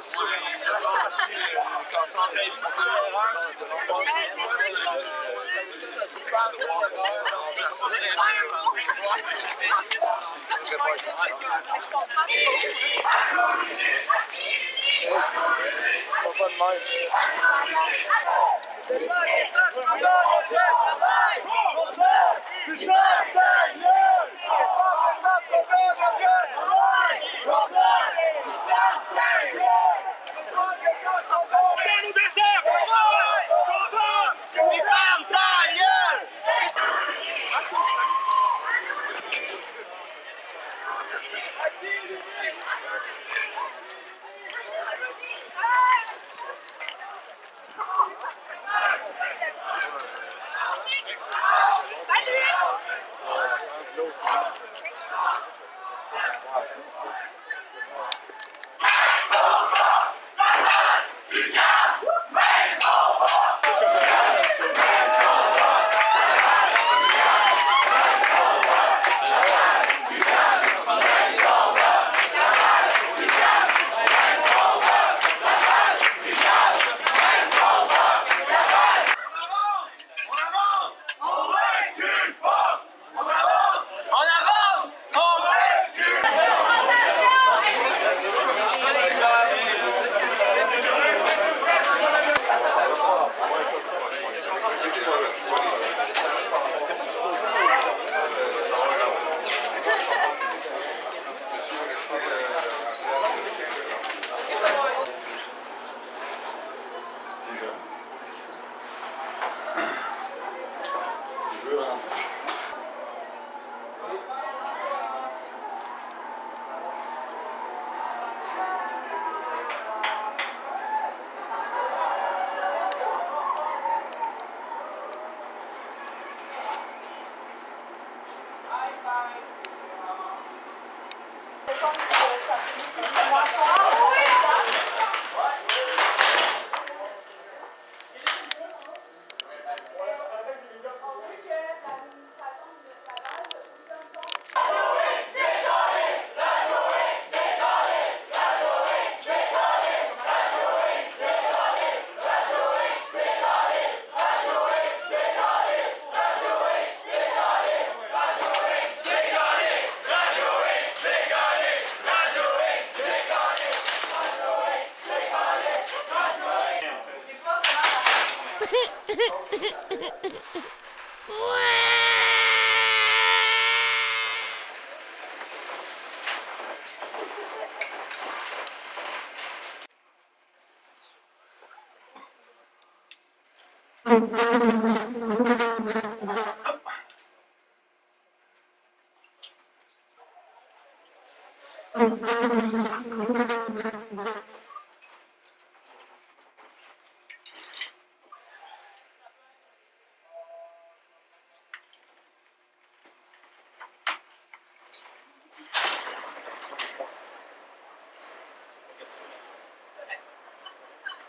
c'est sûr, il y a encore aussi le cancer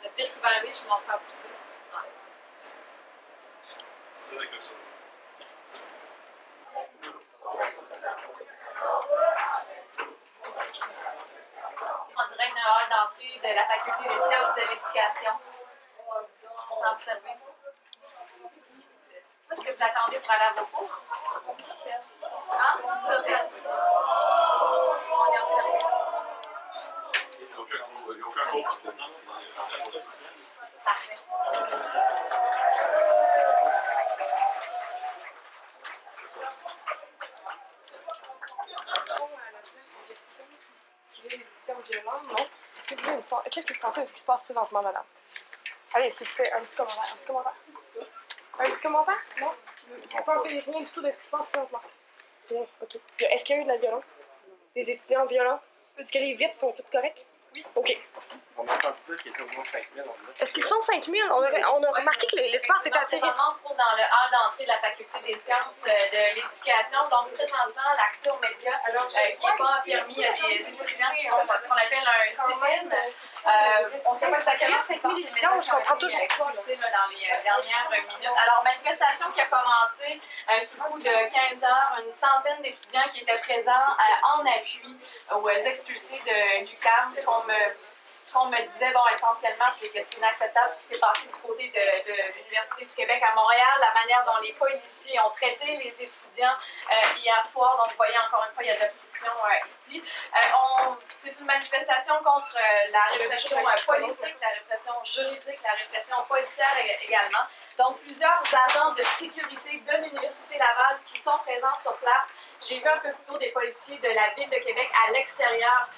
Le pire qui va arriver, je vais m'en faire pousser. C'est vrai que ça. En direct d'un hall d'entrée de la Faculté des sciences de l'éducation. Sans observer. Qu'est-ce que vous attendez pour aller à vos cours? Hein? Ça, c'est. On est observé. Il n'y a aucun cours qui se donne. Parfait. Les étudiants violents, non. Qu'est-ce que vous pensez de ce qui se passe présentement, madame? Allez, s'il vous plaît, un petit commentaire. Un petit commentaire? Un petit commentaire? Non? Vous ne pensez rien du tout de ce qui se passe présentement? Rien, ok. Est-ce qu'il y a eu de la violence? Des étudiants violents? Est-ce que les vitres sont toutes correctes? Oui. Ok. On a entendu dire qu'il était au moins 5000. Est-ce qu'ils sont 5000? On a remarqué que l'espace était assez réduit. On se trouve dans le hall d'entrée de la Faculté des sciences de l'éducation. Donc, présentement, l'accès aux médias qui n'est pas permis à des étudiants qui font ce qu'on appelle un sit-in. On ne sait pas exactement ce qui se passe. 5000 étudiants, je comprends toujours pas. Dans les dernières minutes. Alors, manifestation qui a commencé sous le coup de 15 heures. Une centaine d'étudiants qui étaient présents en appui aux expulsés de l'UQAM. ce qu'on me disait, bon, essentiellement, c'est que c'est inacceptable ce qui s'est passé du côté de l'Université du Québec à Montréal, la manière dont les policiers ont traité les étudiants hier soir. Donc, vous voyez, encore une fois, il y a de l'obstruction ici. C'est une manifestation contre la répression politique, la répression juridique, la répression policière également. Donc, plusieurs agents de sécurité de l'Université Laval qui sont présents sur place. J'ai vu un peu plus tôt des policiers de la Ville de Québec à l'extérieur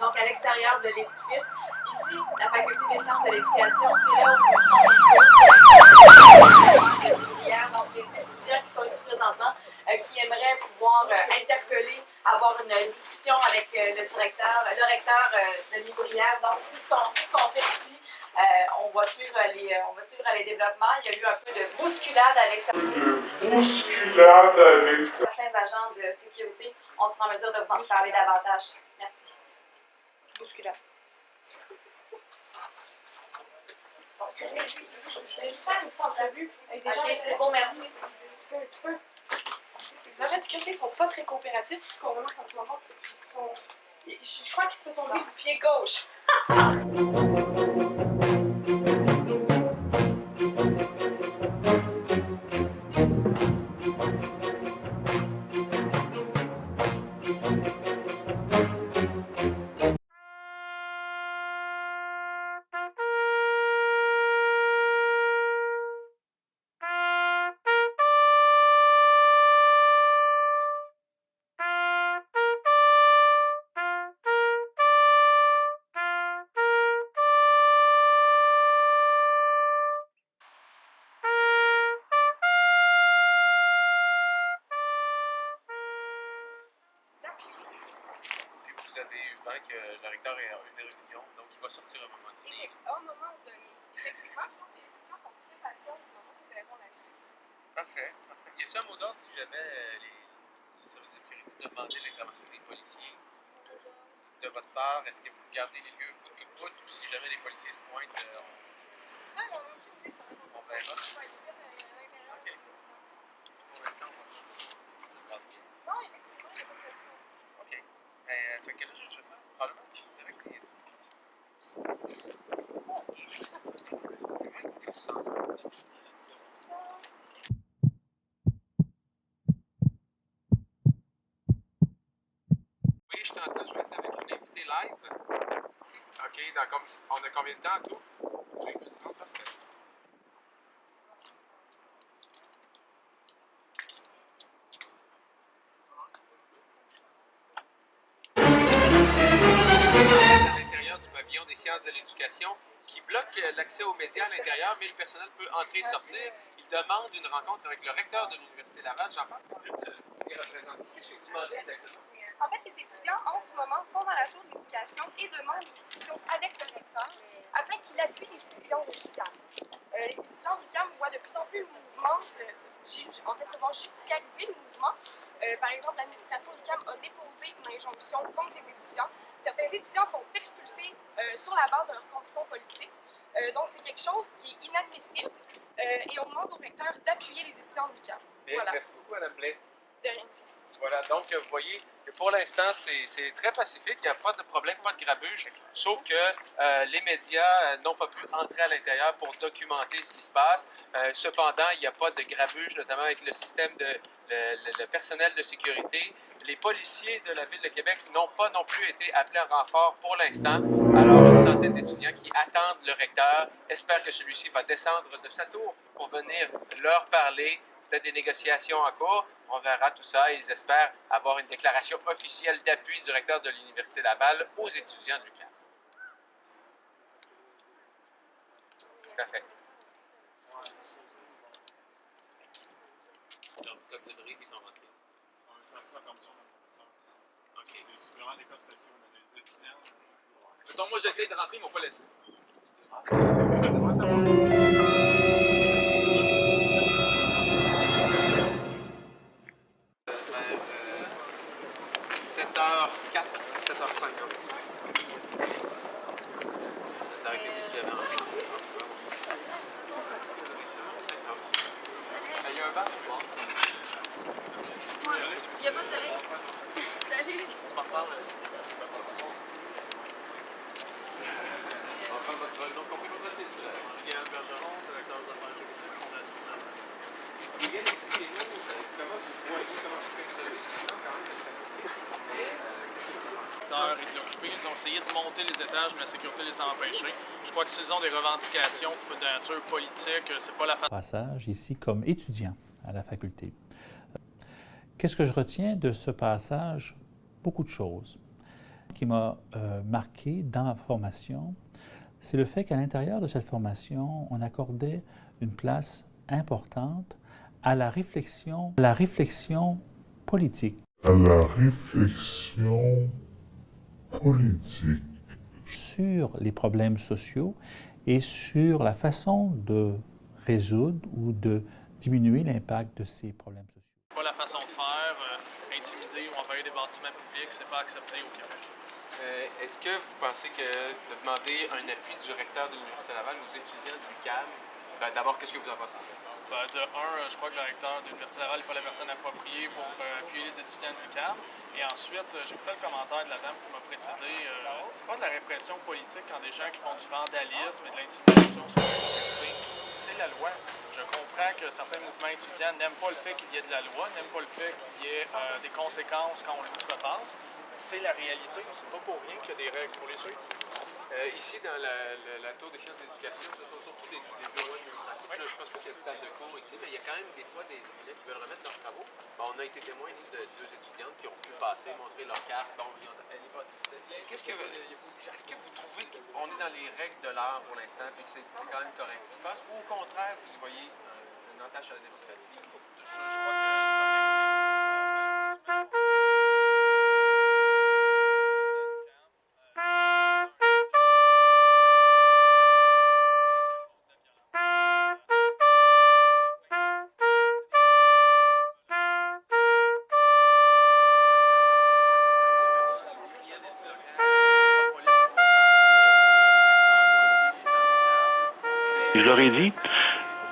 donc à l'extérieur de l'édifice. Ici, la Faculté des sciences de l'éducation, c'est là où sont les ouvrières, donc les étudiants qui sont ici présentement, qui aimeraient pouvoir interpeller, avoir une discussion avec le recteur de l'ouvrière. Donc, c'est ce qu'on fait ici. On va suivre les développements. Il y a eu un peu de bousculade avec certains agents de sécurité. On sera en mesure de vous en parler davantage. Merci. Bousculade. Je vais juste faire une petite entrevue avec des gens. Ok, C'est bon, merci. Un petit peu. Les agents de sécurité sont pas très coopératifs. Ce qu'on remarque en ce moment, c'est qu'ils sont... Je crois qu'ils se sont mis du pied gauche. Vous avez eu vent que le recteur est en une réunion, donc il va sortir à un moment donné. Au moment de... Effectivement, je pense que les étudiants sont très patients en ce moment pour répondre là-dessus. Parfait, parfait. Y a-t-il un mot d'ordre si jamais les services de sécurité demandaient l'intervention des policiers de votre part? Est-ce que vous gardez les lieux coûte que coûte ou si jamais les policiers se pointent, Ça, on a on verra? OK. Pour l'instant, on va. Non, effectivement, j'ai pas de question. OK. Fait que là, je vais faire probablement une petite direct les. On fait ça. Oui, je t'entends, je vais être avec une invitée live. OK, on a combien de temps en tout? J'ai 30, parfait. À l'intérieur du pavillon des sciences de l'éducation qui bloque l'accès aux médias à l'intérieur, mais le personnel peut entrer et sortir. Il demande une rencontre avec le recteur de l'Université Laval. J'en parle plus de qu'est-ce que vous demandez exactement? En fait, les étudiants, en ce moment, sont dans la tour de l'éducation et demandent une discussion avec le recteur afin qu'il appuie les étudiants de l'UQAM. Les étudiants de l'UQAM voient de plus en plus le mouvement se voir judiciariser le mouvement. Par exemple, l'administration de l'UQAM a déposé une injonction contre les étudiants. Certains étudiants sont expulsés sur la base de leurs convictions politiques. Donc, c'est quelque chose qui est inadmissible et on demande au recteur d'appuyer les étudiants de l'UQAM. Voilà. Merci beaucoup, Mme Blais. De rien. Voilà, donc vous voyez que pour l'instant, c'est très pacifique, il n'y a pas de problème, pas de grabuge, sauf que les médias n'ont pas pu entrer à l'intérieur pour documenter ce qui se passe. Cependant, il n'y a pas de grabuge, notamment avec le système le personnel de sécurité. Les policiers de la Ville de Québec n'ont pas non plus été appelés en renfort pour l'instant. Alors, une centaine d'étudiants qui attendent le recteur espèrent que celui-ci va descendre de sa tour pour venir leur parler. Peut-être des négociations en cours. On verra tout ça. Ils espèrent avoir une déclaration officielle d'appui du recteur de l'Université Laval aux étudiants de l'UQAM. Tout à fait. Dans le code sonnerie, ils sont rentrés. Ça se passe comme ça. OK. C'est vraiment des cas spéciaux. Les étudiants. Mettons, moi, j'essaie de rentrer, ils m'ont pas laissé. Vers 7h04, 7h50. Ça aurait été mieux avant. Il y a un bar, Il n'y a pas de soleil. Salut. tu m'en parles. essayer de monter les étages, mais la sécurité les a empêchés. Je crois que s'ils ont des revendications de nature politique, c'est pas la façon. Passage ici comme étudiant à la faculté. Qu'est-ce que je retiens de ce passage? Beaucoup de choses. Ce qui m'a marqué dans ma formation, c'est le fait qu'à l'intérieur de cette formation, on accordait une place importante à la réflexion politique. À la réflexion politique. Sur les problèmes sociaux et sur la façon de résoudre ou de diminuer l'impact de ces problèmes sociaux. Pas la façon de faire, intimider ou envahir des bâtiments publics, c'est pas accepté au Québec. Est-ce que vous pensez que de demander un appui du recteur de l'Université Laval aux étudiants du CAM, d'abord, qu'est-ce que vous en pensez? De un, je crois que le recteur de l'Université Laval n'est pas la personne appropriée pour appuyer les étudiants de l'UQAM. Et ensuite, j'écoutais le commentaire de la dame qui m'a précédé. C'est pas de la répression politique quand des gens qui font du vandalisme et de l'intimidation sur l'université. C'est la loi. Je comprends que certains mouvements étudiants n'aiment pas le fait qu'il y ait de la loi, n'aiment pas le fait qu'il y ait des conséquences quand on l'outrepasse. C'est la réalité. C'est pas pour rien qu'il y a des règles pour les suivre. Ici, dans la tour des sciences de l'éducation, ce sont surtout des bureaux administratifs. Je pense pas qu'il y a de salle de cours ici, mais il y a quand même des fois des étudiants qui veulent remettre leurs travaux. On a été témoins ici de deux étudiantes qui ont pu passer, montrer leur carte. Est-ce que vous trouvez qu'on est dans les règles de l'art pour l'instant et que c'est quand même correct ce qui se passe, ou au contraire, vous y voyez une entache à la démocratie? Je crois que c'est un excès. Je leur ai dit,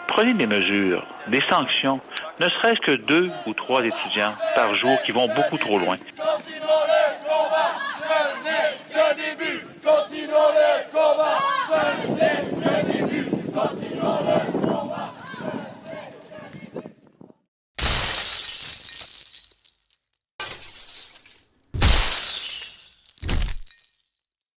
prenez des mesures, des sanctions, ne serait-ce que 2 ou 3 étudiants par jour qui vont beaucoup trop loin. Continuons le combat, ce n'est qu'un début. Continuons le combat, ce n'est